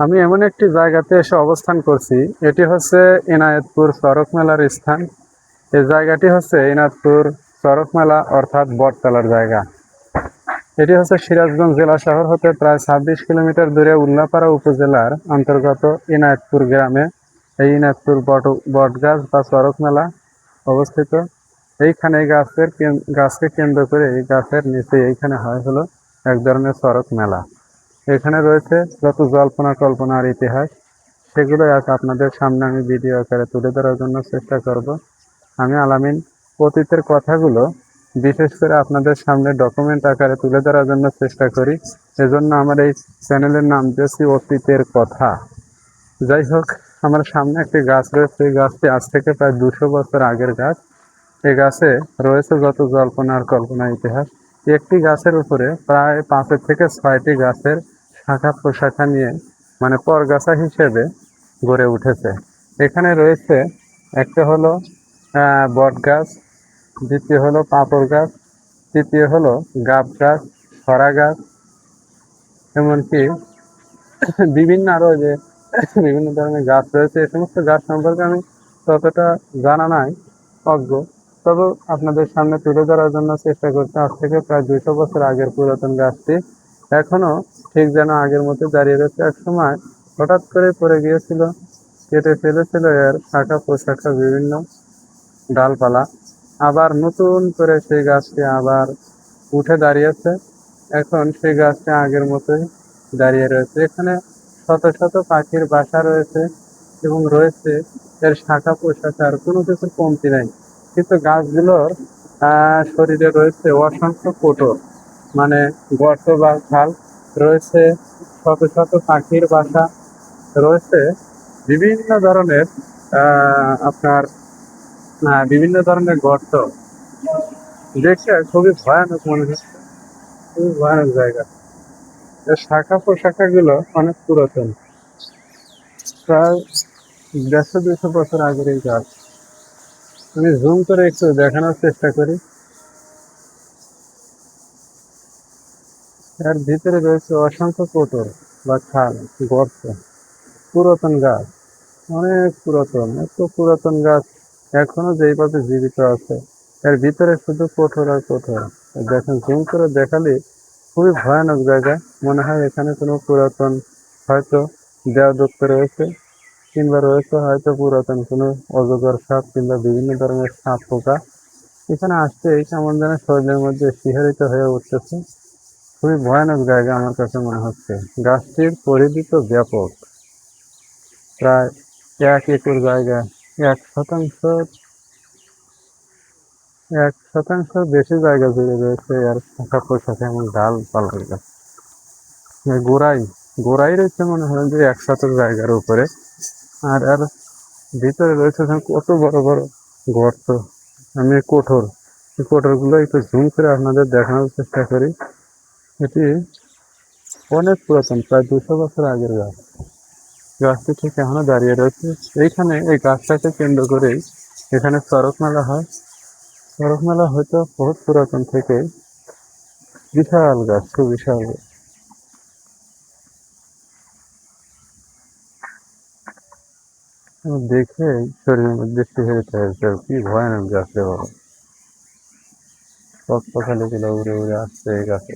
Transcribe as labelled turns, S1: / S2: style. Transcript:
S1: আমি এমন একটি জায়গাতে এসে অবস্থান করছি। এটি হচ্ছে এনায়েতপুর চড়ক মেলার স্থান। এই জায়গাটি হচ্ছে এনায়েতপুর চড়ক মেলা অর্থাৎ বটতলার জায়গা। এটি হচ্ছে সিরাজগঞ্জ জেলা শহর হতে প্রায় ২৬ কিলোমিটার দূরে উল্লাপাড়া উপজেলার অন্তর্গত এনায়েতপুর গ্রামে এই এনায়েতপুর বটগাছ বা চড়ক মেলা অবস্থিত। এইখানে গাছকে কেন্দ্র করে এই গাছের নিচে এইখানে হয় হলো এক ধরনের চড়ক মেলা। এখানে রয়েছে যত জল্পনা কল্পনার ইতিহাস, সেগুলো আজ আপনাদের সামনে আমি ভিডিও আকারে তুলে ধরার জন্য চেষ্টা করব। আমি আলামিন অতীতের কথাগুলো বিশেষ করে আপনাদের সামনে ডকুমেন্ট আকারে তুলে ধরার জন্য চেষ্টা করি। এজন্য আমার এই চ্যানেলের নাম দিয়েছি অতীতের কথা। যাই হোক, আমার সামনে একটি গাছ রয়েছে। এই গাছটি আজ থেকে প্রায় ২০০ বছর আগের গাছ। এই গাছে রয়েছে যত জল্পনা আর কল্পনা ইতিহাস। একটি গাছের উপরে প্রায় ৫ থেকে ৬টি গাছের শাখা প্রশাখা নিয়ে মানে পরগাছা হিসেবে গড়ে উঠেছে। এখানে রয়েছে একটা হলো বট গাছ, দ্বিতীয় হলো পাপড় গাছ, তৃতীয় হলো গাব গাছ, সরা গাছ, এমনকি বিভিন্ন আরো যে বিভিন্ন ধরনের গাছ রয়েছে। এই সমস্ত গাছ সম্পর্কে আমি ততটা জানা নাই, অজ্ঞ। তবে আপনাদের সামনে তুলে ধরার জন্য চেষ্টা করছি। আজ থেকে প্রায় ২০০ বছর আগের পুরাতন গাছটি এখনো ঠিক যেন আগের মতো দাঁড়িয়ে রয়েছে। এক সময় হঠাৎ করে পড়ে গিয়েছিল, কেটে ফেলেছিল এর শাখা প্রশাখা বিভিন্ন ডালপালা। আবার নতুন করে সেই গাছটি আবার উঠে দাঁড়িয়েছে। এখন সেই গাছটি আগের মতোই দাঁড়িয়ে রয়েছে। এখানে শত শত পাখির বাসা রয়েছে এবং রয়েছে এর শাখা প্রশাখার কোনো কিছুর কমতি নেই। কিন্তু গাছগুলোর শরীরে রয়েছে অসংখ্য কোটর, মানে গর্ত বা খাল রয়েছে, শত শত পাখির বাসা রয়েছে, বিভিন্ন ধরনের আপনার বিভিন্ন ধরনের গর্ত। দেখে খুবই ভয়ানক মনে হচ্ছে, খুবই ভয়ানক জায়গা। এর শাখা প্রশাখা গুলো অনেক পুরাতন, প্রায় ১৫০-২০০ বছর আগের এই গাছ। আমি জুম করে একটু দেখানোর চেষ্টা করি। এর ভিতরে রয়েছে অসংখ্য কোটর বা খাল, গর্ত। পুরাতন গাছ, অনেক পুরাতন, এত পুরাতন গাছ এখনো যেইভাবে জীবিত আছে। এর ভিতরে শুধু কোটর আর কোটর। দেখেন, জুম করে দেখালে খুবই ভয়ানক জায়গা। মনে হয় এখানে কোনো পুরাতন হয়তো দেওদত্ত রয়েছে, কিংবা রয়েছে হয়তো পুরাতন কোনো অজগর সাপ কিংবা বিভিন্ন ধরনের সাপ পোকা। এখানে আসতেই কেমন যেন শরীরের মধ্যে শিহরিত হয়ে উঠতেছে। খুবই ভয়ানক জায়গা আমার কাছে মনে হচ্ছে। গাছটির পরিধি তো ব্যাপক, প্রায় ১ একর জায়গা, ১ শতাংশ, ১ শতাংশের বেশি জায়গা জুড়ে রয়েছে এর শাখা প্রশাখা এবং ডালপালার গাছ। গোড়াই গোড়াই রয়েছে মনে হয় যে ১ শতক জায়গার উপরে। আর এর ভিতরে রয়েছে কত বড় বড় গর্ত। আমি এই কোটরগুলো একটু জুম করে আপনাদের দেখানোর চেষ্টা করি। এটি অনেক পুরাতন, প্রায় ২০০ বছর আগের গাছ। গাছটি ঠিক এখনো দাঁড়িয়ে রয়েছে। এইখানে এই গাছটাকে কেন্দ্র করেই এখানে চড়ক মেলা হয়। চড়ক মেলা হয়তো বহুত পুরাতন থেকে। বিশাল গাছ, সুবিশাল গাছ। দেখে শরীরের মধ্যে শিহরিত হয়েছে, কি ভয়ানক গাছ রে বাবা। সকালে গুলো উড়ে উড়ে আসছে এই গাছে।